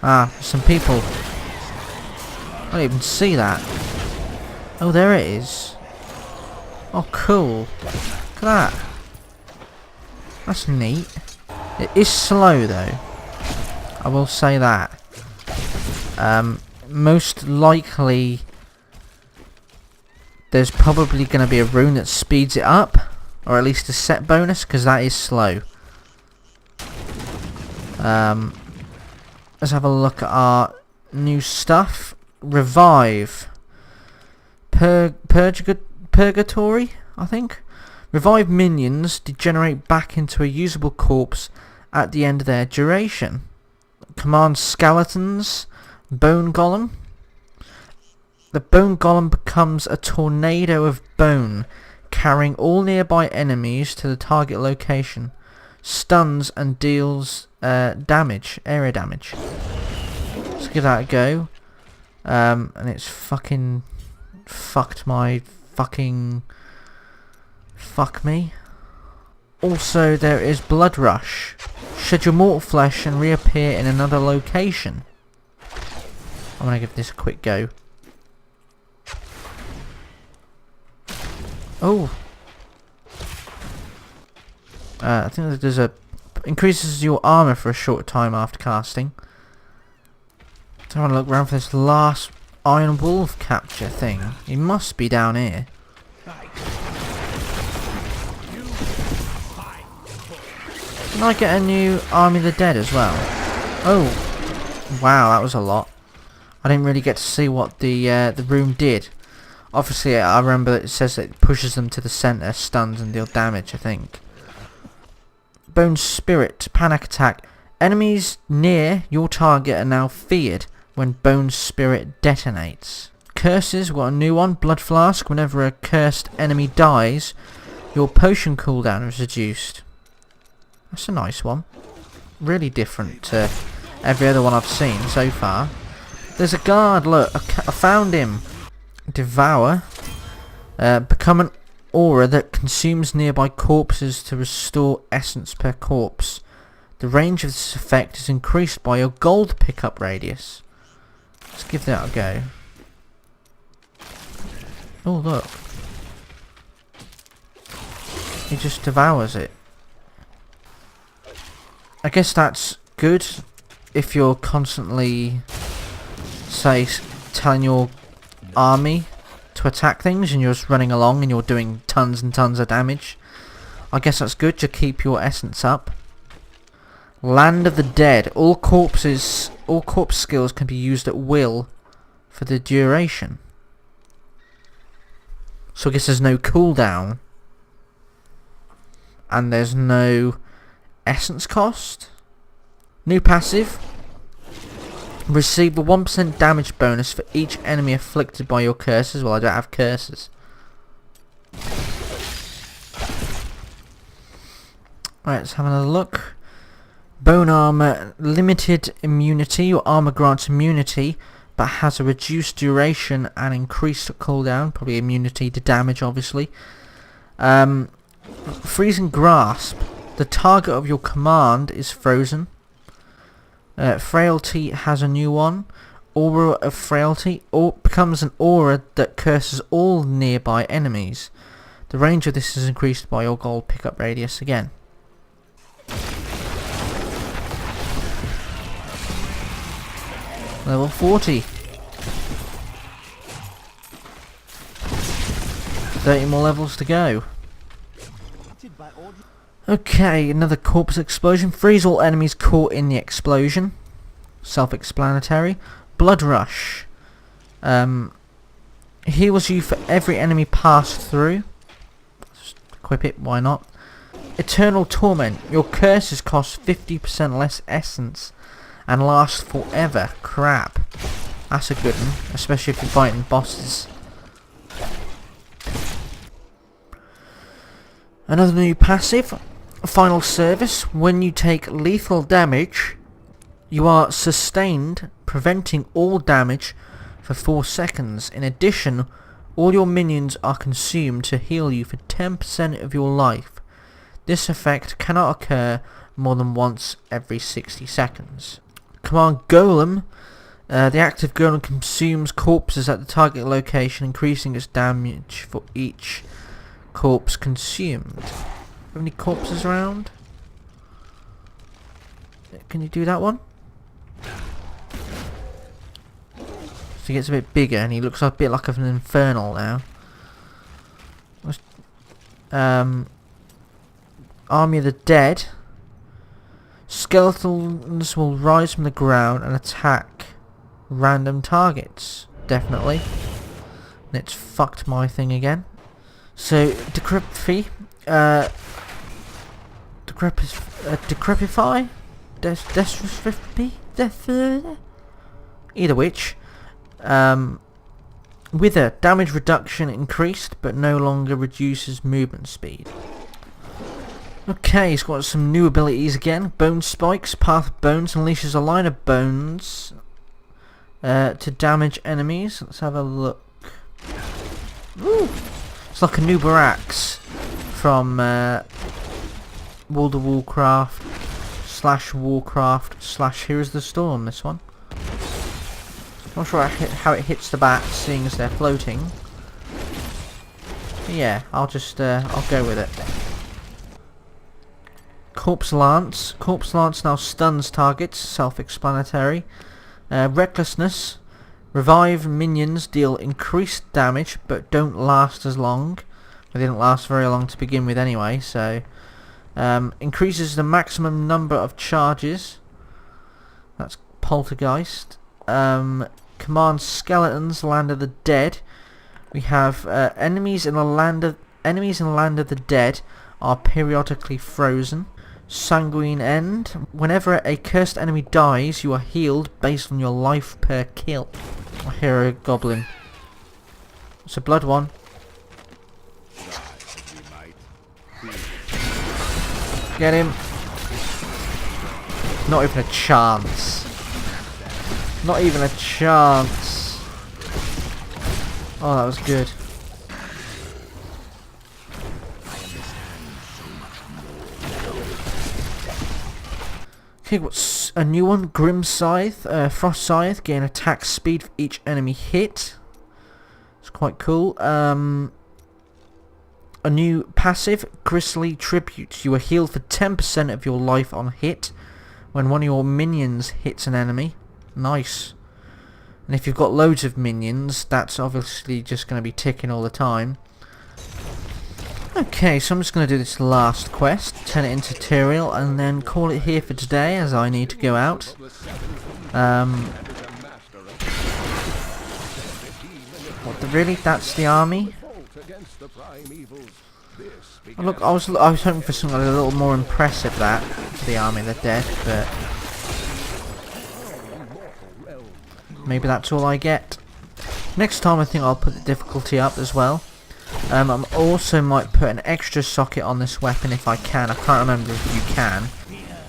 Ah, some people. I don't even see that. Oh, there it is. Oh, cool. Look at that. That's neat. It is slow, though. I will say that. Most likely, there's probably going to be a rune that speeds it up. Or at least a set bonus, because that is slow. Let's have a look at our new stuff. Revive. Purgatory, I think. Revive minions degenerate back into a usable corpse at the end of their duration. Command skeletons. Bone golem. The bone golem becomes a tornado of bone, carrying all nearby enemies to the target location. Stuns and deals damage, area damage. Let's give that a go. And it's fucking fucked my fucking fuck me. Also, there is Blood Rush. Shed your mortal flesh and reappear in another location. I'm gonna give this a quick go. Oh. I think that there's a increases your armor for a short time after casting. So I want to look around for this last Iron Wolf capture thing. He must be down here. Can I get a new Army of the Dead as well? Oh, wow, that was a lot. I didn't really get to see what the room did. Obviously, I remember that it says that it pushes them to the center, stuns and deal damage, I think. Bone Spirit, panic attack. Enemies near your target are now feared when Bone Spirit detonates. Curses, we've got a new one. Blood Flask, whenever a cursed enemy dies, your potion cooldown is reduced. That's a nice one. Really different to every other one I've seen so far. There's a guard, look, I found him. Devour. Become an aura that consumes nearby corpses to restore essence per corpse. The range of this effect is increased by your gold pickup radius. Let's give that a go. Oh, look. He just devours it. I guess that's good if you're constantly, say, telling your army to attack things and you're just running along and you're doing tons and tons of damage. I guess that's good to keep your essence up. Land of the Dead. All corpse skills can be used at will for the duration. So I guess there's no cooldown. And there's no essence cost. New passive. Receive a 1% damage bonus for each enemy afflicted by your curses. Well, I don't have curses. Right, let's have another look. Bone armor, limited immunity. Your armor grants immunity, but has a reduced duration and increased cooldown. Probably immunity to damage, obviously. Freezing grasp. The target of your command is frozen. Frailty has a new one. Aura of Frailty becomes an aura that curses all nearby enemies. The range of this is increased by your gold pickup radius again. Level 40. 30 more levels to go. Okay, another corpse explosion. Freeze all enemies caught in the explosion. Self-explanatory. Blood Rush. Heals you for every enemy passed through. Just equip it, why not? Eternal Torment. Your curses cost 50% less essence and last forever. Crap. That's a good one, especially if you're fighting bosses. Another new passive. Final Service. When you take lethal damage, you are sustained, preventing all damage for 4 seconds. In addition, all your minions are consumed to heal you for 10% of your life. This effect cannot occur more than once every 60 seconds. Command Golem. The active golem consumes corpses at the target location, increasing its damage for each corpse consumed. Have any corpses around? Can you do that one? So he gets a bit bigger and he looks a bit like an infernal now. Army of the Dead. Skeletons will rise from the ground and attack random targets. Definitely. And it's fucked my thing again. So, Decrepify. Decrepify? Either which. Wither. Damage reduction increased, but no longer reduces movement speed. Okay, he's got some new abilities again. Bone Spikes. Path of Bones unleashes a line of bones to damage enemies. Let's have a look. Ooh. It's like a new Barax from World of Warcraft / Warcraft / Heroes of the Storm, this one. Not sure how it hits the bats, seeing as they're floating. But yeah, I'll go with it. Corpse Lance. Corpse Lance now stuns targets, self-explanatory. Recklessness. Revive minions deal increased damage, but don't last as long. They didn't last very long to begin with anyway, so... increases the maximum number of charges. That's Poltergeist. Command Skeletons, Land of the Dead. We have enemies in the Land of the Dead are periodically frozen. Sanguine End. Whenever a cursed enemy dies, you are healed based on your life per kill. Hero Goblin. It's a blood one. Get him. Not even a chance. Not even a chance. Oh, that was good. Okay, what's a new one? Grim Scythe, Frost Scythe, gain attack speed for each enemy hit. It's quite cool. A new passive, Grisly Tribute. You are healed for 10% of your life on hit when one of your minions hits an enemy. Nice. And if you've got loads of minions, that's obviously just going to be ticking all the time. Okay, so I'm just going to do this last quest, turn it into tutorial, and then call it here for today, as I need to go out. What, really? That's the army? Oh, look, I was hoping for something a little more impressive, that, for the Army of the Dead, but... maybe that's all I get. Next time I think I'll put the difficulty up as well. I also might put an extra socket on this weapon if I can. I can't remember if you can.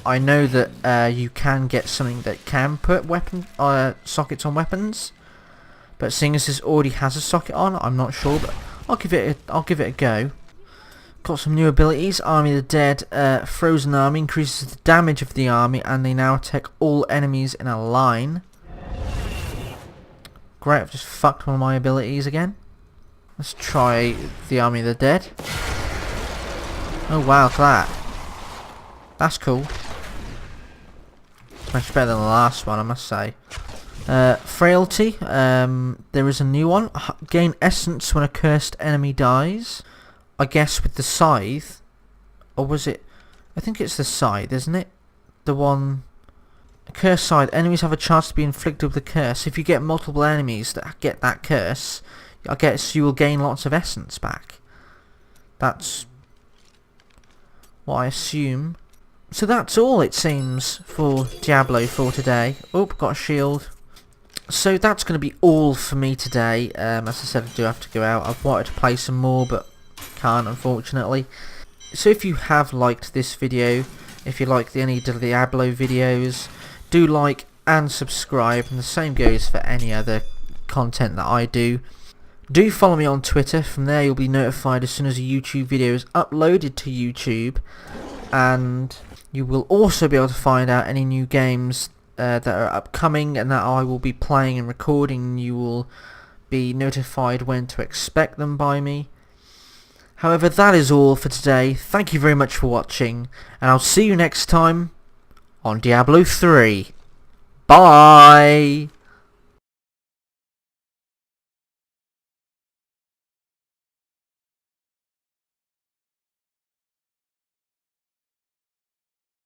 I know that you can get something that can put sockets on weapons, but seeing as this already has a socket on, I'm not sure. But I'll give it a go. Got some new abilities. Army of the Dead. Frozen Army increases the damage of the army, and they now attack all enemies in a line. Great, I've just fucked one of my abilities again. Let's try the Army of the Dead. Oh wow, look at that. That's cool. It's much better than the last one, I must say. Frailty. There is a new one. Gain essence when a cursed enemy dies. I guess with the scythe. Or was it... I think it's the scythe, isn't it? The one... Curse scythe. Enemies have a chance to be inflicted with a curse. If you get multiple enemies that get that curse, I guess you will gain lots of essence back. That's what I assume. So that's all, it seems, for Diablo for today. Oh, got a shield. So that's going to be all for me today. As I said, I do have to go out. I've wanted to play some more, but can't, unfortunately. So if you have liked this video, if you like any of the Diablo videos, do like and subscribe, and the same goes for any other content that I do. Do follow me on Twitter. From there you'll be notified as soon as a YouTube video is uploaded to YouTube, and you will also be able to find out any new games that are upcoming and that I will be playing and recording. You will be notified when to expect them by me. However, that is all for today. Thank you very much for watching, and I'll see you next time on Diablo 3. Bye!